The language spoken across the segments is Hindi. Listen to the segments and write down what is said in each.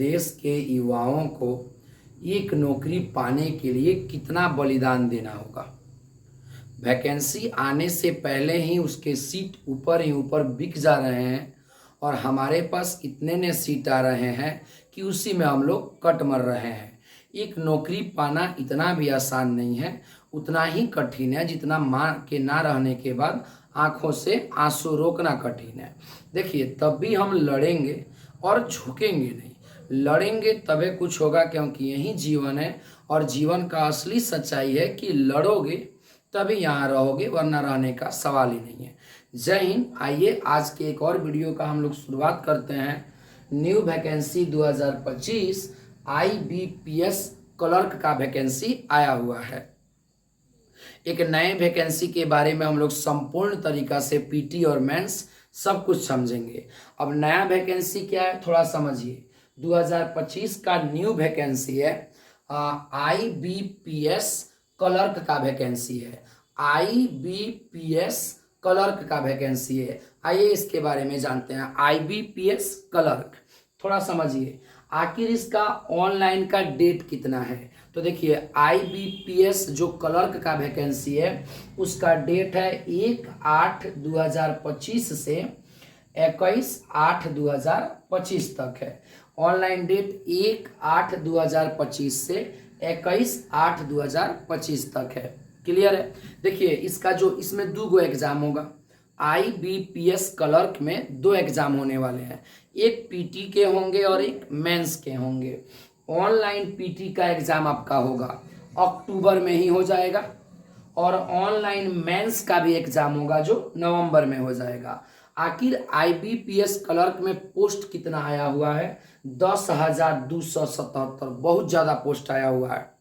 देश के युवाओं को एक नौकरी पाने के लिए कितना बलिदान देना होगा। वैकेंसी आने से पहले ही उसके सीट ऊपर ही ऊपर बिक जा रहे हैं और हमारे पास इतने ने सीट आ रहे हैं कि उसी में हम लोग कट मर रहे हैं। एक नौकरी पाना इतना भी आसान नहीं है, उतना ही कठिन है जितना माँ के ना रहने के बाद आंखों से आंसू रोकना कठिन है। देखिए, तब भी हम लड़ेंगे और झुकेंगे नहीं। लड़ेंगे तभी कुछ होगा, क्योंकि यही जीवन है और जीवन का असली सच्चाई है कि लड़ोगे तभी यहाँ रहोगे, वरना रहने का सवाल ही नहीं है। जय हिंद। आइए आज के एक और वीडियो का हम लोग शुरुआत करते हैं। न्यू वैकेंसी 2025 IBPS क्लर्क का वैकेंसी आया हुआ है। एक नए वैकेंसी के बारे में हम लोग संपूर्ण तरीका से PT और मेंस सब कुछ समझेंगे। अब नया वैकेंसी क्या है थोड़ा समझिए। 2025 का न्यू वैकेंसी है, IBPS क्लर्क का वैकेंसी है। IBPS क्लर्क का वैकेंसी है। आइए इसके बारे में जानते हैं। IBPS क्लर्क थोड़ा समझिए, आखिर इसका ऑनलाइन का डेट कितना है। तो देखिए, IBPS जो क्लर्क का वैकेंसी है उसका डेट है 1/8/2025 से 21/8/2025 तक है। ऑनलाइन डेट 1/8/2025 से 21/8/2025 तक है। क्लियर है। देखिए, इसका जो इसमें दो एग्जाम होगा। IBPS क्लर्क में दो एग्जाम होने वाले हैं, एक PT के होंगे और एक मेंस के होंगे। ऑनलाइन PT का एग्जाम आपका होगा अक्टूबर में ही हो जाएगा और ऑनलाइन मेंस का भी एग्जाम होगा जो नवंबर में हो जाएगा। आखिर IBPS क्लर्क में पोस्ट कितना आया हुआ है? 10,277। बहुत ज़्यादा पोस्ट आया हुआ है।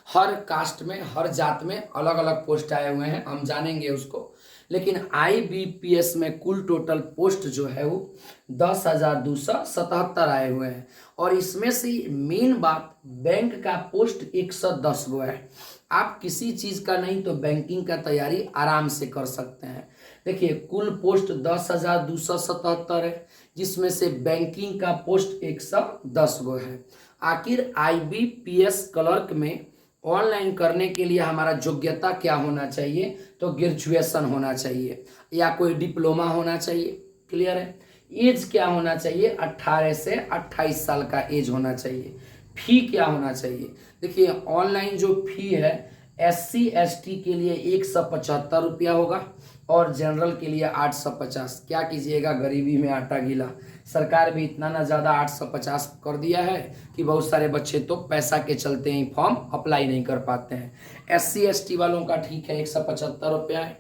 हर कास्ट में, हर जात में अलग अलग पोस्ट आए हुए हैं, हम जानेंगे उसको। लेकिन IBPS में कुल टोटल पोस्ट जो है वो 10,277 आए हुए हैं। और इसमें से मेन बात, बैंक का पोस्ट 110 गो है। आप किसी चीज़ का नहीं तो बैंकिंग का तैयारी आराम से कर सकते हैं। देखिए, कुल पोस्ट 10,277 है, जिसमें से बैंकिंग का पोस्ट 110 गो है। आखिर IBPS क्लर्क में ऑनलाइन करने के लिए हमारा योग्यता क्या होना चाहिए? तो ग्रेजुएशन होना चाहिए या कोई डिप्लोमा होना चाहिए। क्लियर है। एज क्या होना चाहिए? 18 से 28 साल का एज होना चाहिए। फी क्या होना चाहिए? देखिए, ऑनलाइन जो फी है SC ST के लिए 175 रुपया होगा और जनरल के लिए 850। क्या कीजिएगा, गरीबी में आटा गीला। सरकार भी इतना ना ज़्यादा 850 कर दिया है कि बहुत सारे बच्चे तो पैसा के चलते ही फॉर्म अप्लाई नहीं कर पाते हैं। SC ST वालों का ठीक है 175 रुपया है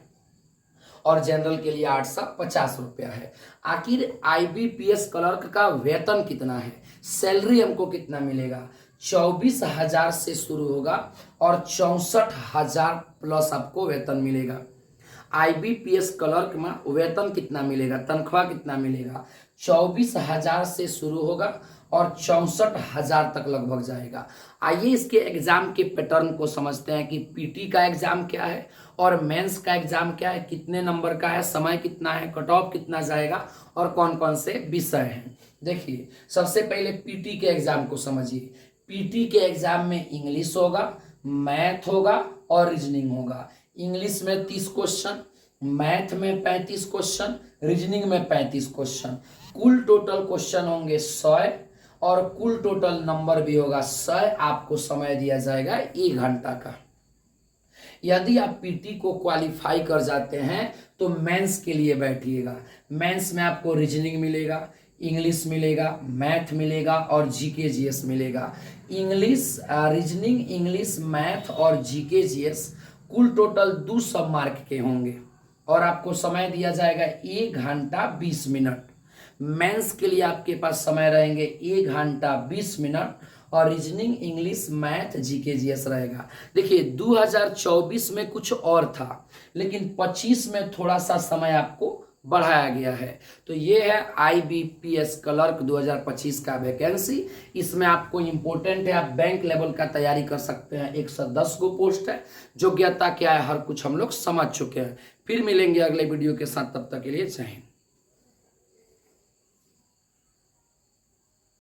और जनरल के लिए 850 रुपया है। आखिर IBPS क्लर्क का वेतन कितना है? सैलरी हमको कितना मिलेगा? 24,000 से शुरू होगा और 64,000 प्लस आपको वेतन मिलेगा। IBPS क्लर्क में वेतन कितना मिलेगा, तनख्वाह कितना मिलेगा? 24,000 से शुरू होगा और 64,000 तक लगभग जाएगा। आइए इसके एग्जाम के पैटर्न को समझते हैं कि PT का एग्जाम क्या है और मेंस का एग्जाम क्या है, कितने नंबर का है, समय कितना है, कट ऑफ कितना जाएगा और कौन कौन से विषय हैं। देखिए, सबसे पहले PT के एग्जाम को समझिए। PT के एग्जाम में इंग्लिश होगा, मैथ होगा और रीजनिंग होगा। इंग्लिश में 30 क्वेश्चन, मैथ में 35 क्वेश्चन, रीजनिंग में 35 क्वेश्चन। कुल टोटल क्वेश्चन होंगे 100 और कुल टोटल नंबर भी होगा 100। आपको समय दिया जाएगा 1 घंटा का। यदि आप PT को क्वालिफाई कर जाते हैं तो मेंस के लिए बैठिएगा। मेंस में आपको रीजनिंग मिलेगा, इंग्लिश मिलेगा, मैथ मिलेगा और GK GS मिलेगा। इंग्लिश, रीजनिंग, इंग्लिश, मैथ और GK GS कुल टोटल 2 सब मार्क के होंगे और आपको समय दिया जाएगा 1 घंटा 20 मिनट। मेंस के लिए आपके पास समय रहेंगे 1 घंटा 20 मिनट और reasoning, English, math, GK GS रहेगा। देखिए, 2024 में कुछ और था, लेकिन 25 में थोड़ा सा समय आपको बढ़ाया गया है। तो ये है IBPS क्लर्क 2025 का वैकेंसी। इसमें आपको इम्पोर्टेंट है, आप बैंक लेवल का तैयारी कर सकते हैं। 110 गो पोस्ट है। योग्यता क्या है, हर कुछ हम लोग समझ चुके हैं। फिर मिलेंगे अगले वीडियो के साथ, तब तक के लिए जय हिंद।